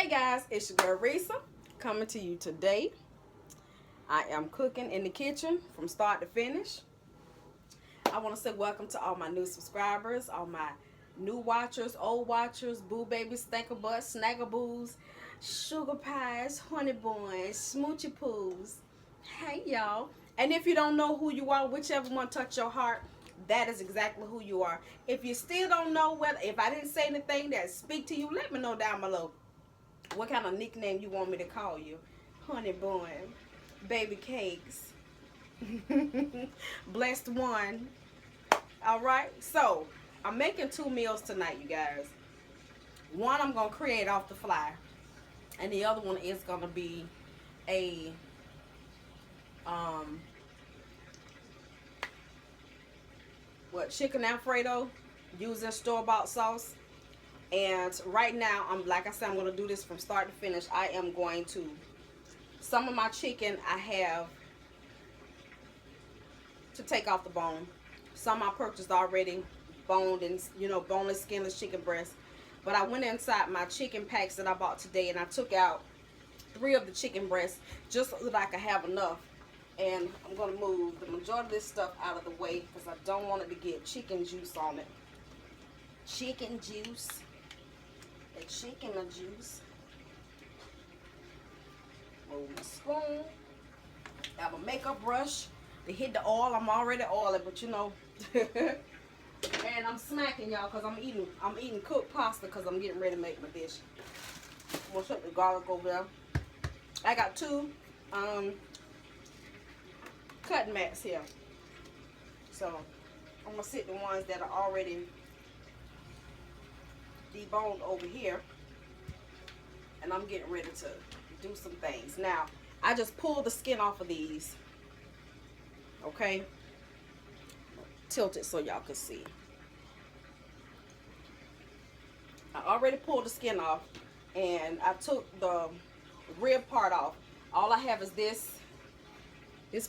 Hey guys, it's your girl Risa coming to you today. I am cooking in the kitchen from start to finish. I want to say welcome to all my new subscribers, all my new watchers, old watchers, boo babies, stanker butts, snaggaboos, sugar pies, honey buns, smoochy poos. Hey y'all. And if you don't know who you are, whichever one touched your heart, that is exactly who you are. If you still don't know if I didn't say anything that speak to you, let me know down below. What kind of nickname you want me to call you? Honey bun, baby cakes, blessed one. All right. So I'm making 2 meals tonight, you guys. One I'm gonna create off the fly, and the other one is gonna be a um chicken Alfredo using store-bought sauce. And right now, like I said, I'm gonna do this from start to finish. I am going to, some of my chicken I have to take off the bone. Some I purchased already boned and, boneless, skinless chicken breast. But I went inside my chicken packs that I bought today and I took out 3 of the chicken breasts just so that I could have enough. And I'm going to move the majority of this stuff out of the way because I don't want it to get chicken juice on it. Chicken juice. The chicken juice. Move my spoon. I have a makeup brush to hit the oil. I'm already oily, but and I'm smacking y'all because I'm eating cooked pasta because I'm getting ready to make my dish. I'm gonna shut the garlic over there. I got 2 cutting mats here, so I'm gonna sit the ones that are already deboned over here, and I'm getting ready to do some things. Now I just pulled the skin off of these. Okay, tilt it so y'all can see. I already pulled the skin off, and I took the rib part off. All I have is this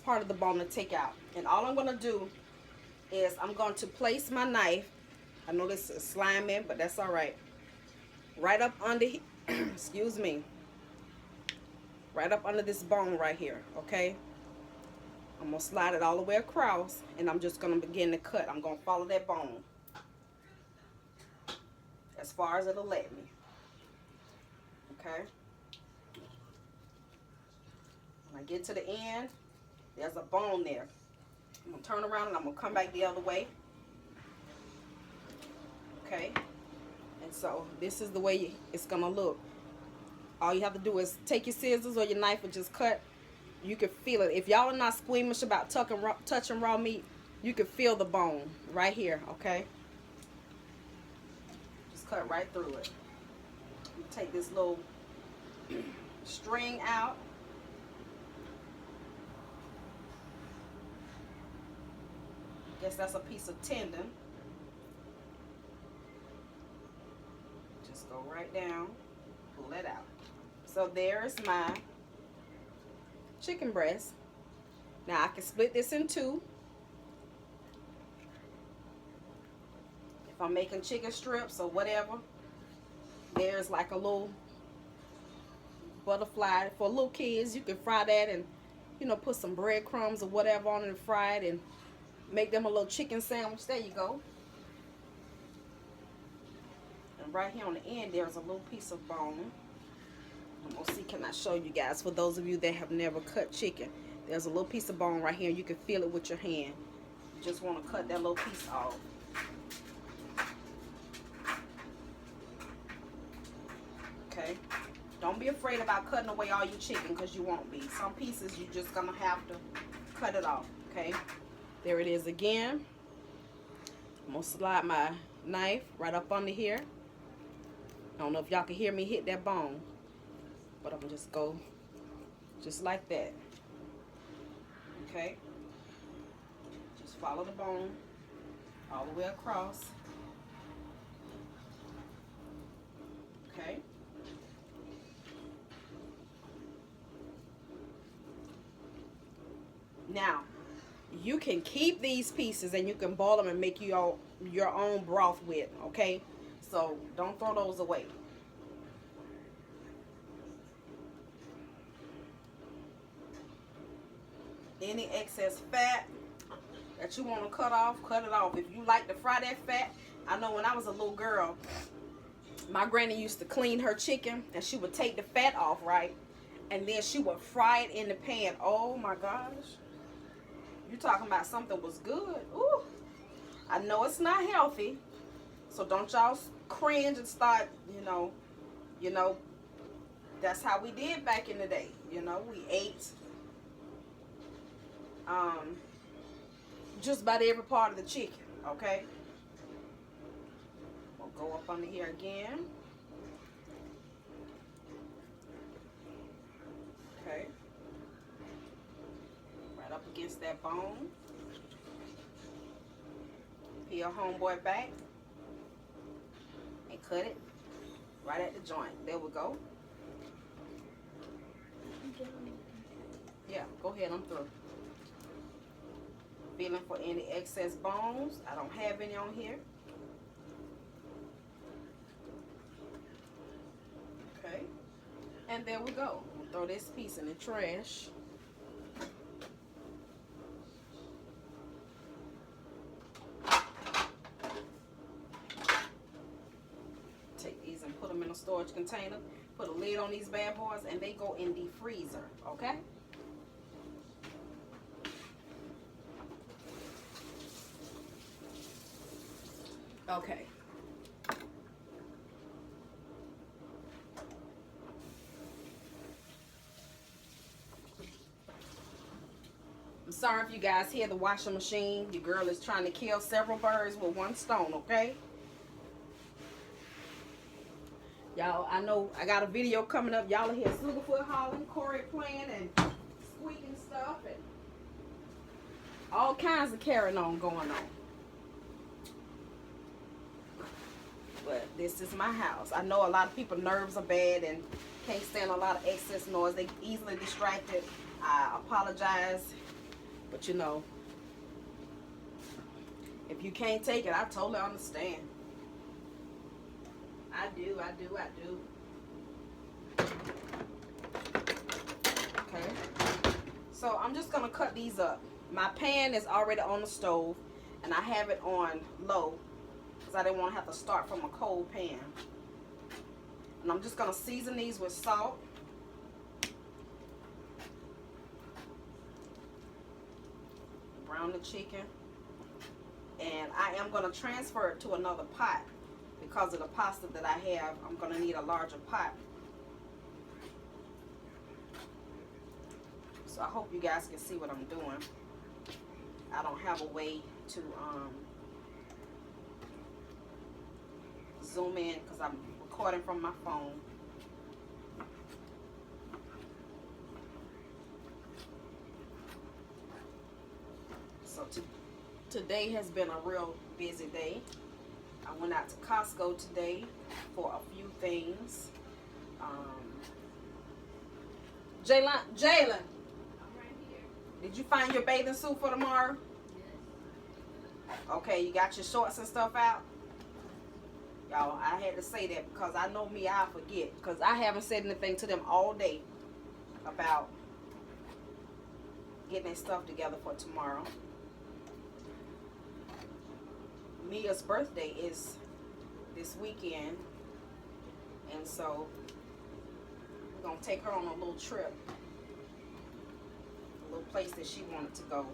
part of the bone to take out, and all I'm gonna do is I'm going to place my knife. I know this is slimy, but that's all right. Right up under excuse me, right up under this bone right here. Okay, I'm gonna slide it all the way across, and I'm just gonna begin to cut. I'm gonna follow that bone as far as it'll let me. Okay, when I get to the end, there's a bone there. I'm gonna turn around and I'm gonna come back the other way. Okay, and so this is the way it's gonna look. All you have to do is take your scissors or your knife and just cut. You can feel it. If y'all are not squeamish about touching raw meat, you can feel the bone right here. Okay, just cut right through it. You take this little string out. Guess that's a piece of tendon. Just go right down, pull that out. So there's my chicken breast. Now I can split this in 2. If I'm making chicken strips or whatever, there's like a little butterfly for little kids. You can fry that and put some breadcrumbs or whatever on it and fry it and make them a little chicken sandwich. There you go. And right here on the end there's a little piece of bone. I'm gonna see, can I show you guys, for those of you that have never cut chicken, there's a little piece of bone right here. You can feel it with your hand. You just want to cut that little piece off. Okay, don't be afraid about cutting away all your chicken, because you won't be. Some pieces you're just gonna have to cut it off. Okay, there it is again. I'm gonna slide my knife right up under here. I don't know if y'all can hear me hit that bone, but I'm gonna just go just like that. Okay, just follow the bone all the way across. Okay, now you can keep these pieces and you can boil them and make your own broth with. Okay, so don't throw those away. Any excess fat that you want to cut off, cut it off. If you like to fry that fat, I know when I was a little girl, my granny used to clean her chicken and she would take the fat off, right? And then she would fry it in the pan. Oh my gosh. You talking about something was good. Ooh. I know it's not healthy. So don't y'all cringe and start, you know, that's how we did back in the day. We ate just about every part of the chicken, okay? We'll go up under here again. Okay. Right up against that bone. Peel homeboy back and cut it right at the joint. There we go. Yeah, go ahead, I'm through. Feeling for any excess bones. I don't have any on here. Okay. And there we go. We'll throw this piece in the trash. Take these and put them in a storage container. Put a lid on these bad boys and they go in the freezer. Okay? Okay. I'm sorry if you guys hear the washing machine. Your girl is trying to kill several birds with one stone, okay? Y'all, I know I got a video coming up. Y'all will hear Sugarfoot hollering, Corey playing, and squeaking stuff, and all kinds of carrying on going on. But this is my house. I know a lot of people nerves are bad and can't stand a lot of excess noise. They easily distracted. I apologize. But if you can't take it, I totally understand. I do. Okay. So I'm just going to cut these up. My pan is already on the stove and I have it on low because I didn't want to have to start from a cold pan. And I'm just going to season these with salt. Brown the chicken. And I am going to transfer it to another pot. Because of the pasta that I have, I'm going to need a larger pot. So I hope you guys can see what I'm doing. I don't have a way to zoom in because I'm recording from my phone. So today has been a real busy day. I went out to Costco today for a few things. Jalen, I'm right here. did you find your bathing suit for tomorrow? Yes. Okay, you got your shorts and stuff out? Y'all, I had to say that because I know me, I'll forget. Because I haven't said anything to them all day about getting their stuff together for tomorrow. Mia's birthday is this weekend, and so we're going to take her on a little trip, a little place that she wanted to go.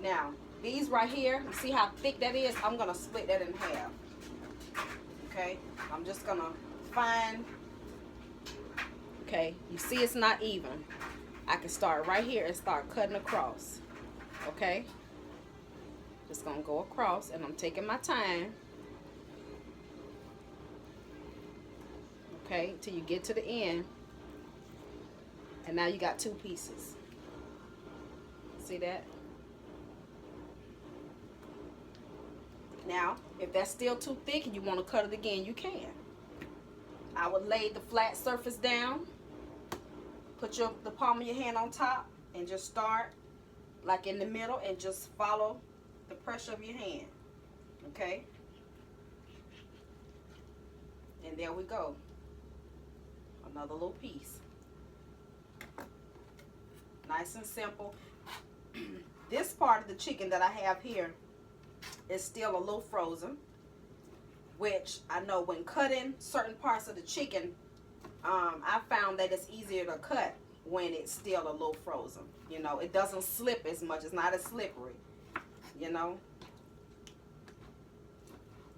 Now, these right here, you see how thick that is? I'm going to split that in half. Okay? I'm just going to find, okay, you see it's not even. I can start right here and start cutting across. Okay? Just gonna go across, and I'm taking my time. Okay, till you get to the end. And now you got two pieces. See that? Now, if that's still too thick and you want to cut it again, you can. I would lay the flat surface down. Put the palm of your hand on top and just start like in the middle and just follow the pressure of your hand. Okay? And there we go. Another little piece. Nice and simple. This part of the chicken that I have here is still a little frozen, which I know when cutting certain parts of the chicken, I found that it's easier to cut when it's still a little frozen. You know, it doesn't slip as much. It's not as slippery, you know.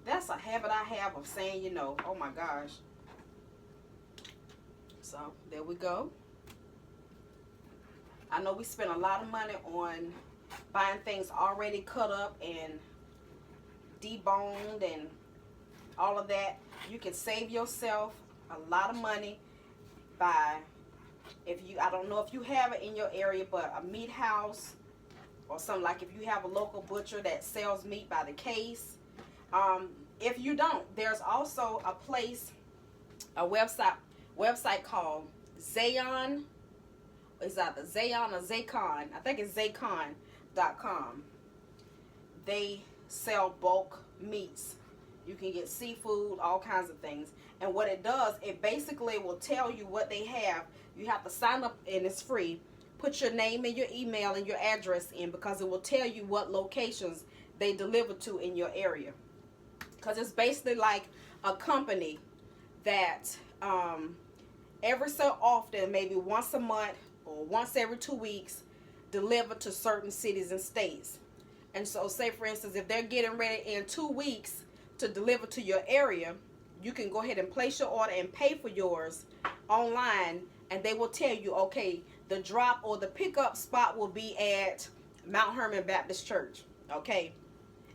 That's a habit I have of saying, you know, oh my gosh. So, there we go. I know we spend a lot of money on buying things already cut up and deboned and all of that. You can save yourself a lot of money by, I don't know if you have it in your area, but a meat house or something, like if you have a local butcher that sells meat by the case. If you don't, there's also a place, a website called Zayon. It's either Zayon or Zacon. I think it's Zacon.com. They sell bulk meats. You can get seafood, all kinds of things. And what it does, it basically will tell you what they have. You have to sign up, and it's free. Put your name and your email and your address in, because it will tell you what locations they deliver to in your area. Because it's basically like a company that every so often, maybe once a month or once every 2 weeks, deliver to certain cities and states. And so, say for instance, if they're getting ready in 2 weeks to deliver to your area, you can go ahead and place your order and pay for yours online, and they will tell you, okay, the drop or the pickup spot will be at Mount Hermon Baptist Church, okay?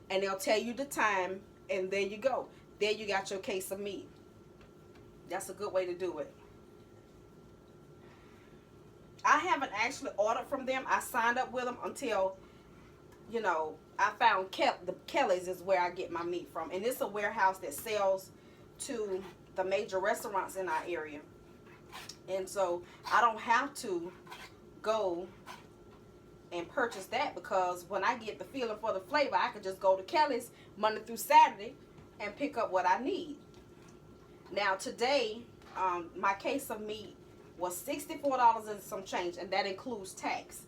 And they'll tell you the time, and there you go. There you got your case of meat. That's a good way to do it. I haven't actually ordered from them. I signed up with them until, you know, I found the Kelly's is where I get my meat from. And it's a warehouse that sells to the major restaurants in our area. And so I don't have to go and purchase that, because when I get the feeling for the flavor, I can just go to Kelly's Monday through Saturday and pick up what I need. Now today, my case of meat was $64 and some change, and that includes tax.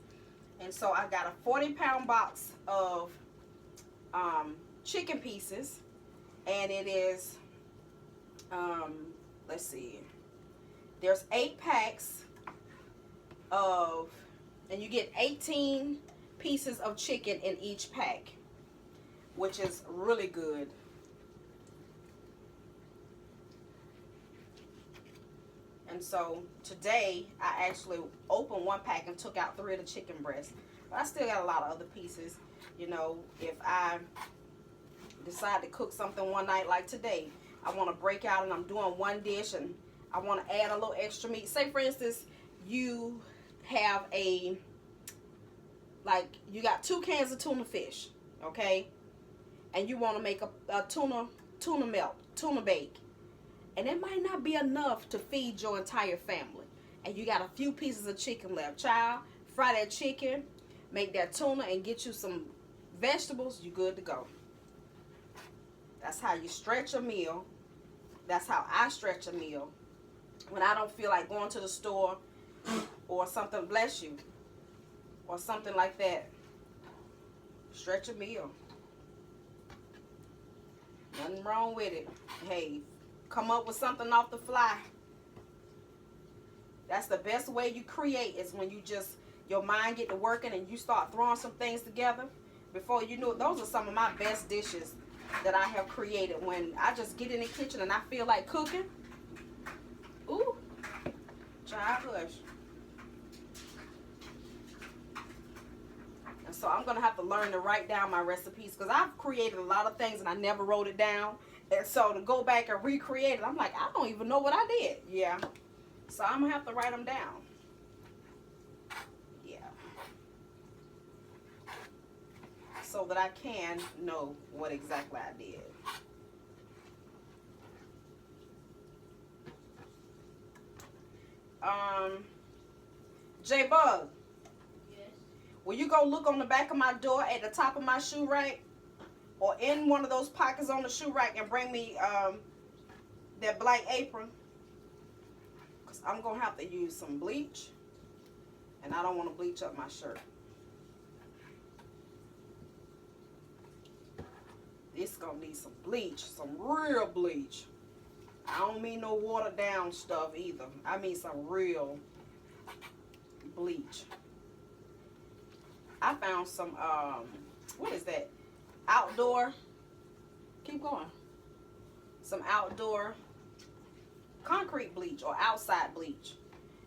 And so I got a 40-pound box of chicken pieces, and it is, let's see, there's 8 packs of, and you get 18 pieces of chicken in each pack, which is really good. And so today I actually opened one pack and took out 3 of the chicken breasts. But I still got a lot of other pieces. You know, if I decide to cook something one night like today, I want to break out and I'm doing one dish and I want to add a little extra meat. Say for instance, you have you got 2 cans of tuna fish, okay? And you want to make a tuna melt, tuna bake. And it might not be enough to feed your entire family. And you got a few pieces of chicken left. Child, fry that chicken, make that tuna, and get you some vegetables. You good to go. That's how you stretch a meal. That's how I stretch a meal. When I don't feel like going to the store or something, bless you, or something like that. Stretch a meal. Nothing wrong with it. Hey, come up with something off the fly. That's the best way you create, is when you just, your mind get to working and you start throwing some things together. Before you know it, those are some of my best dishes that I have created. When I just get in the kitchen and I feel like cooking. Ooh, child, hush. And so I'm going to have to learn to write down my recipes, because I've created a lot of things and I never wrote it down. And so to go back and recreate it, I'm like, I don't even know what I did. Yeah. So I'm going to have to write them down. Yeah. So that I can know what exactly I did. J-Bug. Yes. Will you go look on the back of my door at the top of my shoe rack, or in one of those pockets on the shoe rack, and bring me that black apron? Because I'm going to have to use some bleach And I don't want to bleach up my shirt. This gonna need some bleach, some real bleach. I don't mean no watered down stuff either. I mean some real bleach. I found some, what is that? Outdoor, keep going. Some outdoor concrete bleach or outside bleach.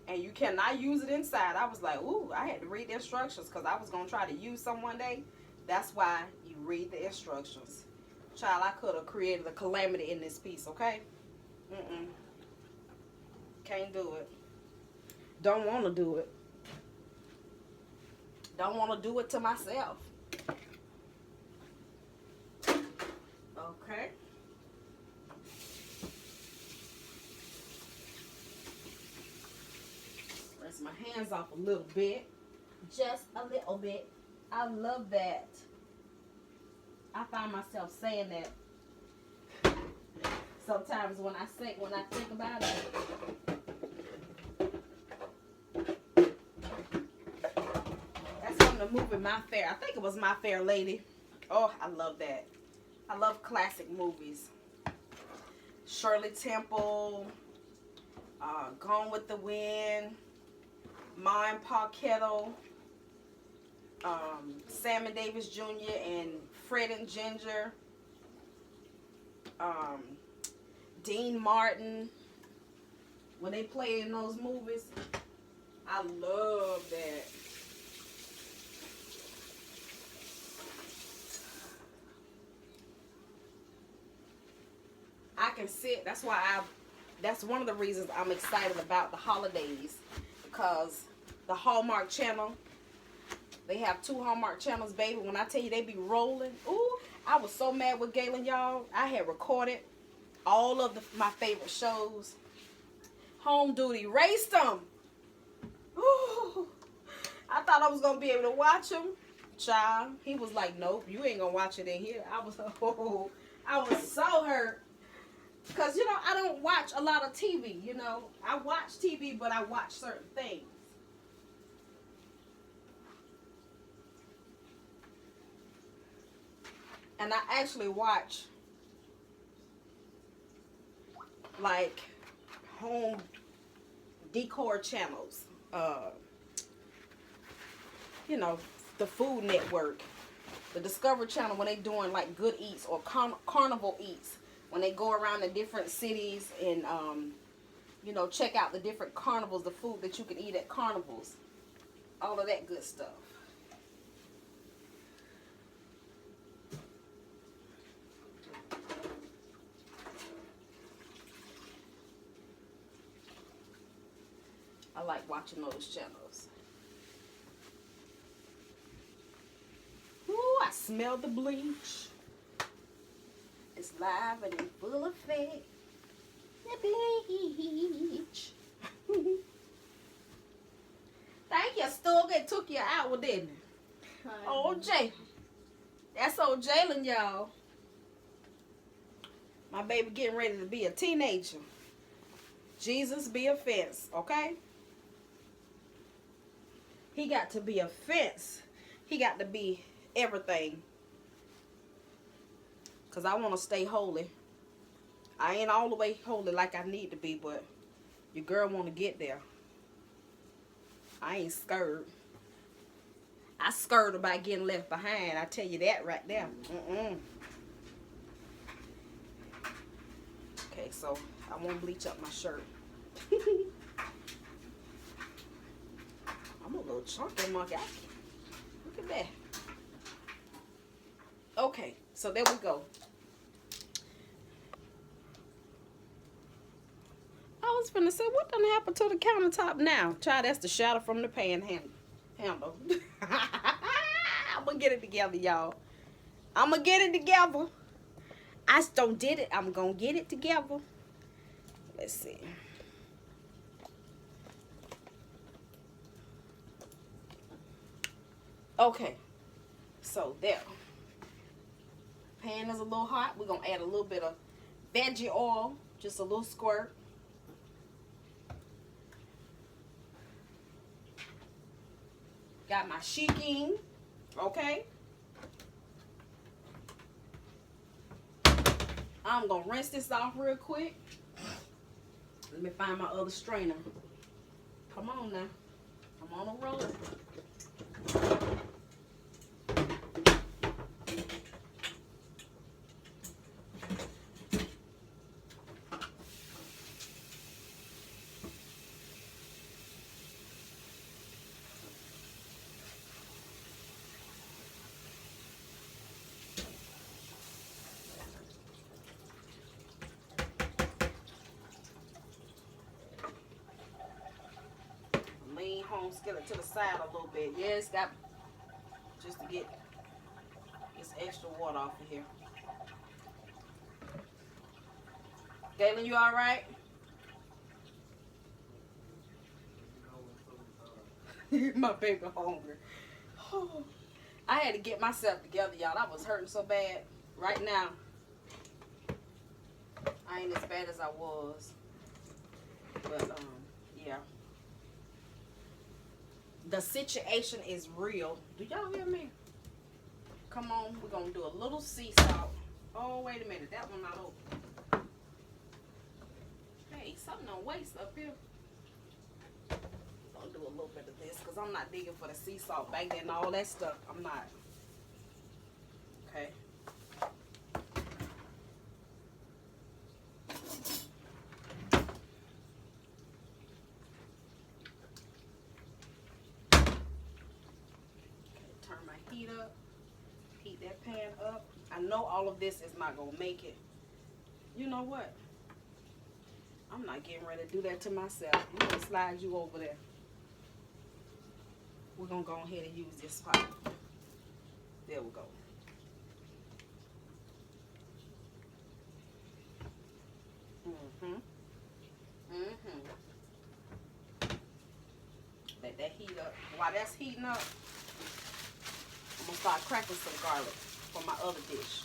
And you cannot use it inside. I was like, ooh, I had to read the instructions because I was going to try to use some one day. That's why you read the instructions. Child, I could have created a calamity in this piece, okay? Can't do it. Don't want to do it. Don't want to do it to myself. Okay. Rinse my hands off a little bit. Just a little bit. I love that. I find myself saying that sometimes when I think about it. That's from the movie My Fair. I think it was My Fair Lady. Oh, I love that. I love classic movies. Shirley Temple, Gone with the Wind, Ma and Pa Kettle, Sammy Davis Jr. and Fred and Ginger, Dean Martin. When they play in those movies, I love that. I can sit. That's one of the reasons I'm excited about the holidays, because the Hallmark Channel, they have 2 Hallmark channels, baby. When I tell you they be rolling, ooh, I was so mad with Galen, y'all. I had recorded all of my favorite shows. Home Duty raced them. Ooh, I thought I was gonna be able to watch them. Child, he was like, nope, you ain't gonna watch it in here. I was so hurt. Because, you know, I don't watch a lot of TV, you know. I watch TV, but I watch certain things. And I actually watch, like, home decor channels. You know, the Food Network. The Discovery Channel when they doing, like, Good Eats or Carnival Eats. When they go around the different cities and, you know, check out the different carnivals, the food that you can eat at carnivals. All of that good stuff. I like watching those channels. Ooh, I smell the bleach. It's live and in full effect. The bleach. Thank you, Stug. It took you an hour, didn't it? Oh, Jay. That's old Jalen, y'all. My baby getting ready to be a teenager. Jesus be a fence, okay? He got to be a fence. He got to be everything. Because I want to stay holy. I ain't all the way holy like I need to be, but your girl want to get there. I ain't scared. I scared about getting left behind. I tell you that right there. Okay, so I won't bleach up my shirt. I'm a little chunky monkey. Look at that. Okay, so there we go. I was finna say, what done happened to the countertop now? Child, that's the shadow from the pan handle. I'm gonna get it together, y'all. I'm gonna get it together. I just don't did it. I'm gonna get it together. Let's see. Okay, so there. Pan is a little hot. We're gonna add a little bit of veggie oil, just a little squirt. Got my shaking, okay? I'm gonna rinse this off real quick. Let me find my other strainer. Come on now. I'm on a roll. Lean home skillet to the side a little bit. Yeah, it's got just to get this extra water off of here. Galen, you all right? My baby hungry. I had to get myself together, y'all. I was hurting so bad. Right now, I ain't as bad as I was. But, yeah. The situation is real. Do y'all hear me? Come on, we're going to do a little sea salt. Oh, wait a minute. That one not open. Hey, something on waste up here. I'll do a little bit of this because I'm not digging for the sea salt back there and all that stuff. I'm not. Okay. Turn my heat up. Heat that pan up. I know all of this is not going to make it. You know what? I'm not getting ready to do that to myself. I'm going to slide you over there. We're going to go ahead and use this pot. There we go. Let that heat up. While that's heating up, I'm going to start cracking some garlic for my other dish.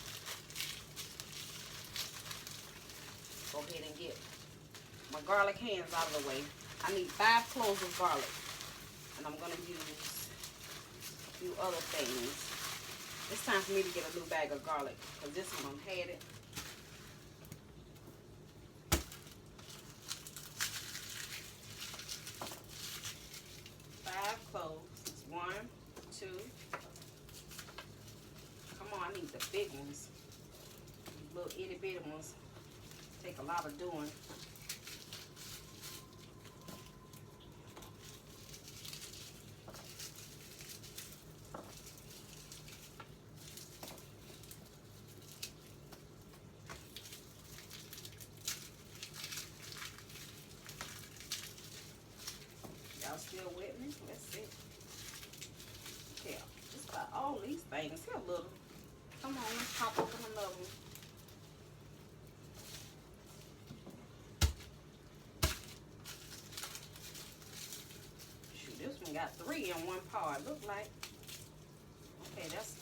Go ahead and get my garlic hands out of the way. I need 5 cloves of garlic. And I'm going to use a few other things. It's time for me to get a new bag of garlic because this one I've had it. Cloves. 1, 2. Come on, I need the big ones. These little itty bitty ones take a lot of doing. Y'all still with me? Let's see. Yeah, just about all these things here, little. Come on, let's pop open another one. Shoot, this one got 3 in one part. Look like. Okay, that's.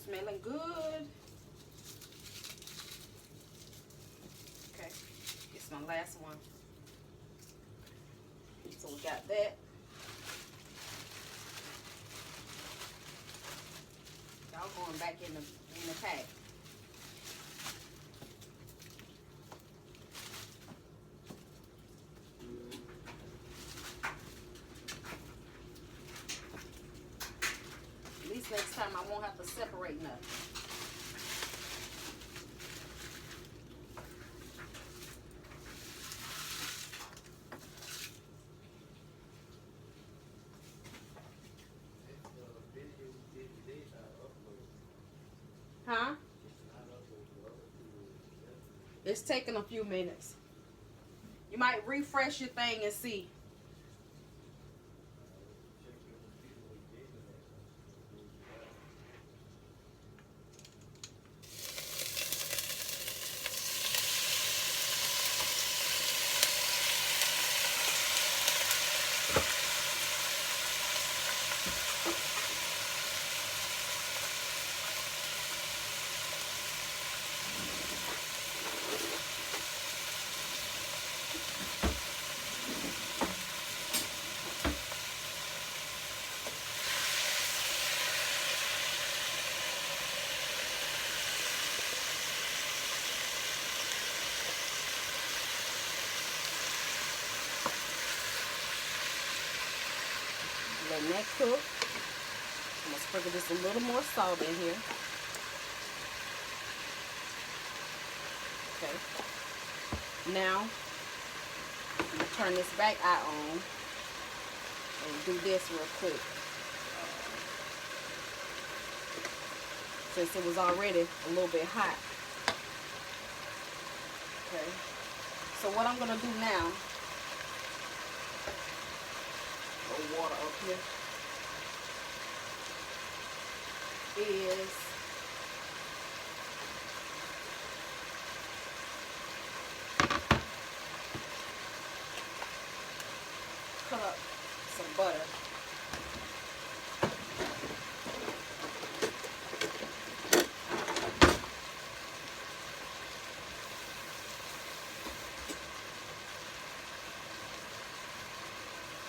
Smelling good. Okay, it's my last one. So we got that. Y'all going back in the pack. At least next time I won't have to separate nothing. Huh? It's taking a few minutes. You might refresh your thing and see. letting that cook. I'm going to sprinkle just a little more salt in here. Okay. Now, I'm going to turn this back eye on and do this real quick. Since it was already a little bit hot. Okay. So what I'm going to do now, a little water up here, is cut up some butter.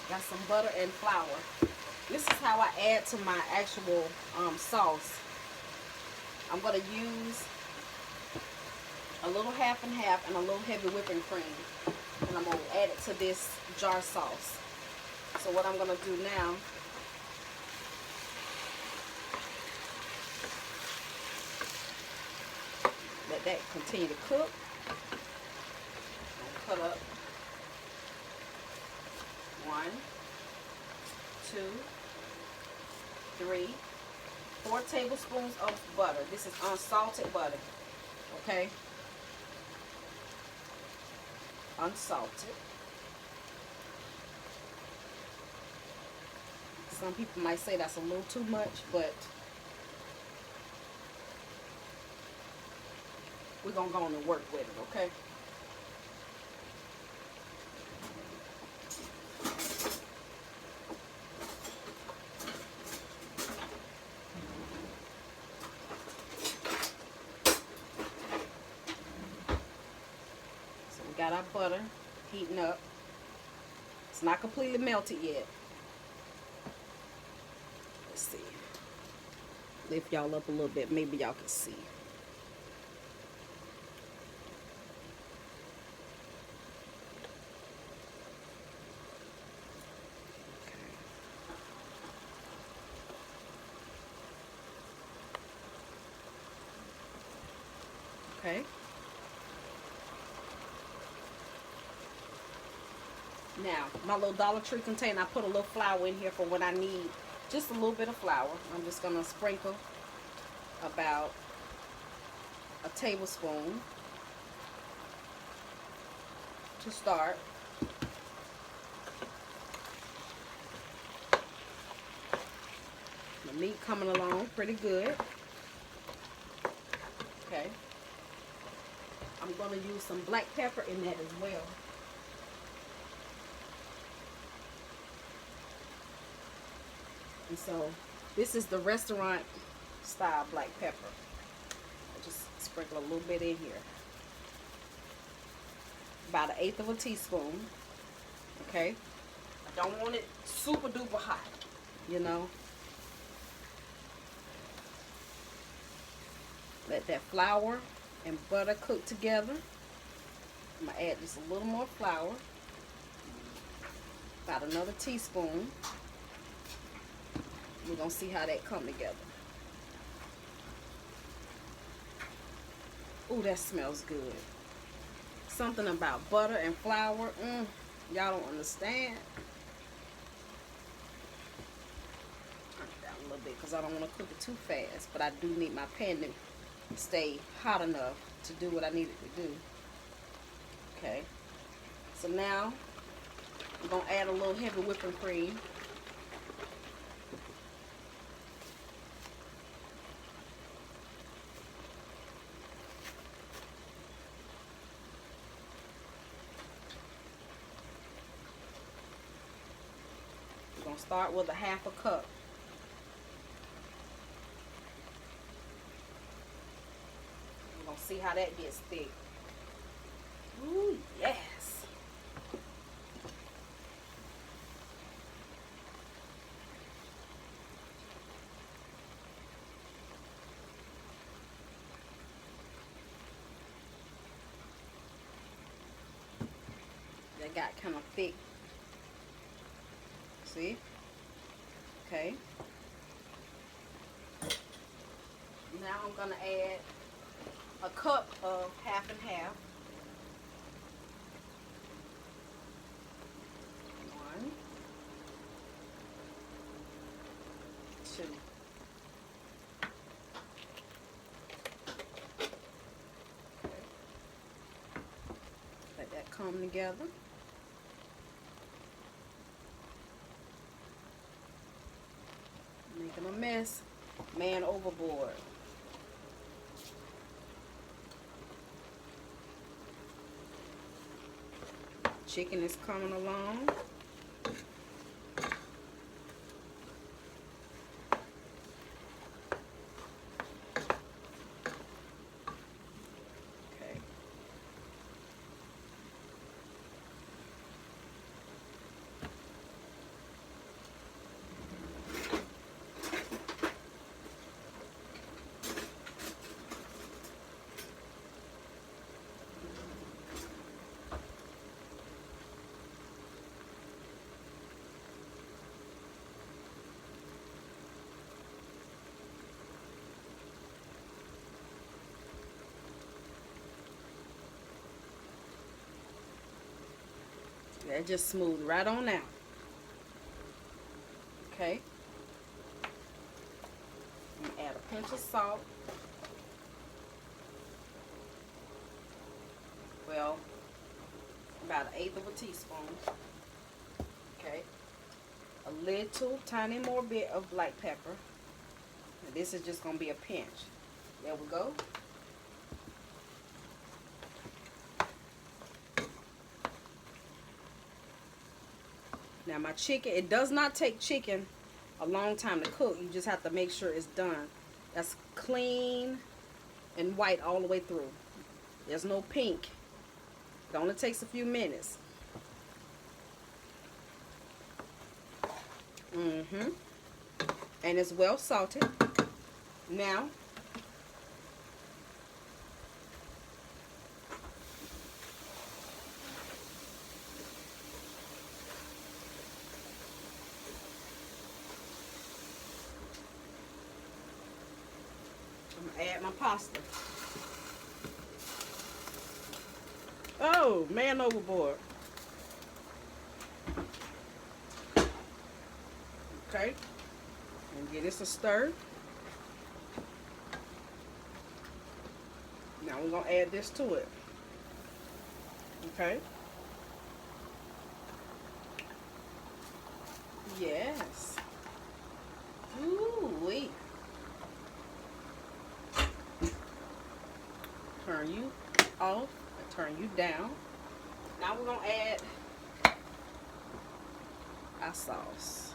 Got some butter and flour. This is how I add to my actual sauce. I'm going to use a little half and half and a little heavy whipping cream. And I'm going to add it to this jar sauce. So what I'm going to do now, let that continue to cook. Cut up 1, 2, 3, 4 tablespoons of butter. This is unsalted butter, okay? Unsalted. Some people might say that's a little too much, but we're going to go on and work with it, okay? Got our butter heating up. It's not completely melted yet. Let's see. Lift y'all up a little bit. Maybe y'all can see. Okay. Now, my little Dollar Tree container, I put a little flour in here for when I need just a little bit of flour. I'm just going to sprinkle about a tablespoon to start. The meat coming along pretty good. Okay. I'm going to use some black pepper in that as well. And so this is the restaurant style black pepper. I just sprinkle a little bit in here. About 1/8 of a teaspoon. Okay. I don't want it super duper hot, you know. Let that flour and butter cook together. I'm going to add just a little more flour. About another teaspoon. We're going to see how that come together. Ooh, that smells good. Something about butter and flour. Y'all don't understand. Turn it down a little bit because I don't want to cook it too fast. But I do need my pan to stay hot enough to do what I need it to do. Okay. So now, I'm going to add a little heavy whipping cream. We're going to start with 1/2 cup. We're going to see how that gets thick. Ooh, yes. That got kind of thick. See? Okay. Now I'm gonna add a cup of half and half. 1, 2. Okay. Let that come together. Making a mess. Man overboard. Chicken is coming along. Okay. That just smooth right on out. Okay. I'm gonna add a pinch of salt. Well, about 1/8 of a teaspoon. Okay. A little tiny more bit of black pepper. And this is just gonna be a pinch. There we go. Now my chicken, it does not take chicken a long time to cook. You just have to make sure it's done. That's clean and white all the way through. There's no pink. It only takes a few minutes. And it's well salted. Now, I'm gonna add my pasta. Oh, man overboard. Okay. And give this a stir. Now we're gonna add this to it. Okay. Yes. Ooh-wee. Turn you off and turn you down. Now we're gonna add our sauce.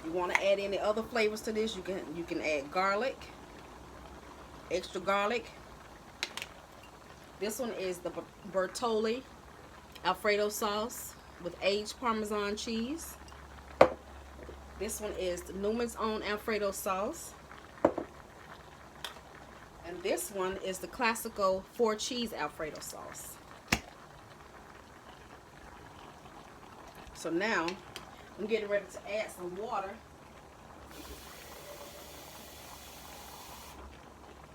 You want to add any other flavors to this, you can add garlic, extra garlic. This one is the Bertolli Alfredo sauce with aged Parmesan cheese. This one is the Newman's Own Alfredo sauce. And this one is the classical 4 cheese Alfredo sauce. So now I'm getting ready to add some water.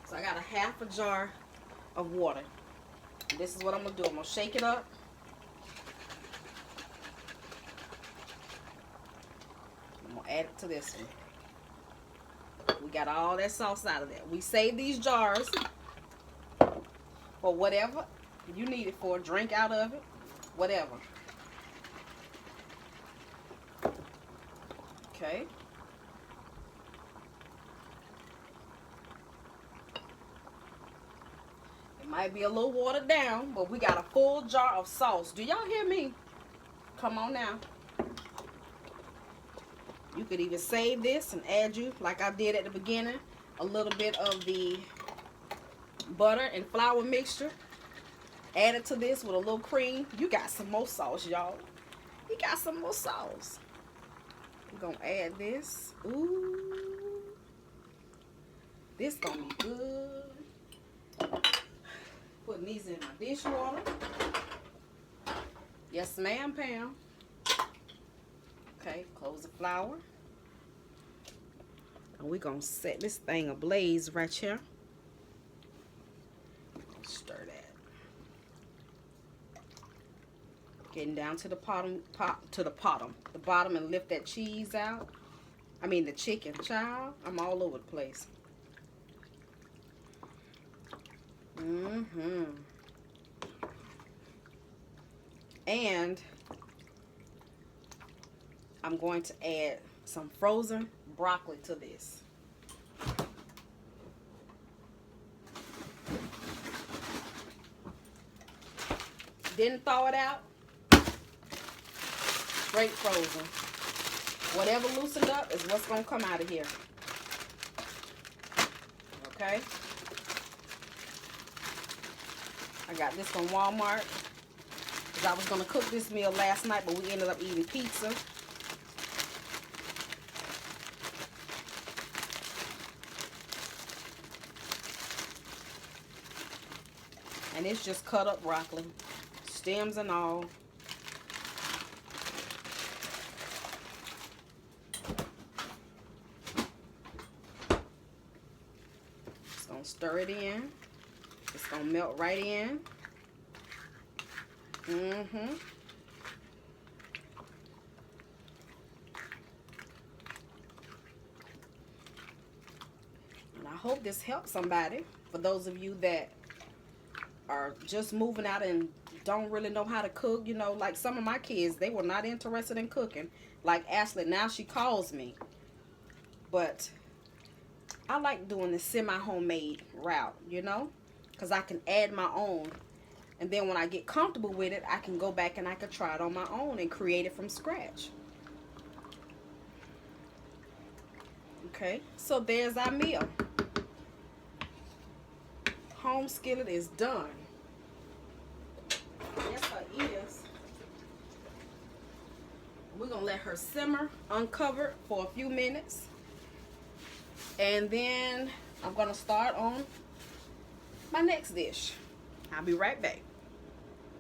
So I got a half a jar of water. And this is what I'm going to do. I'm going to shake it up. I'm going to add it to this one. We got all that sauce out of there. We save these jars for whatever you need it for. Drink out of it. Whatever. Okay. It might be a little watered down, but we got a full jar of sauce. Do y'all hear me? Come on now. You could even save this and add you, like I did at the beginning, a little bit of the butter and flour mixture. Add it to this with a little cream. You got some more sauce, y'all. You got some more sauce. We're gonna add this. Ooh, this gonna be good. Putting these in my dishwater. Yes, ma'am, Pam. Okay, close the flour. And we're going to set this thing ablaze right here. Stir that. Getting down to the bottom, the bottom, and lift that cheese out. I mean the chicken, child. I'm all over the place. And I'm going to add some frozen broccoli to this. Didn't thaw it out. Straight frozen. Whatever loosened up is what's going to come out of here. Okay? I got this from Walmart. Because I was going to cook this meal last night, but we ended up eating pizza. And it's just cut up broccoli. Stems and all. Just gonna stir it in. It's gonna melt right in. And I hope this helps somebody. For those of you that are just moving out and don't really know how to cook, you know, like some of my kids, they were not interested in cooking. Like Ashley, now she calls me. But I like doing the semi-homemade route, you know, because I can add my own. And then when I get comfortable with it, I can go back and I can try it on my own and create it from scratch. Okay, so there's our meal. Home skillet is done. Yes, her is. We're going to let her simmer uncovered for a few minutes. And then I'm going to start on my next dish. I'll be right back.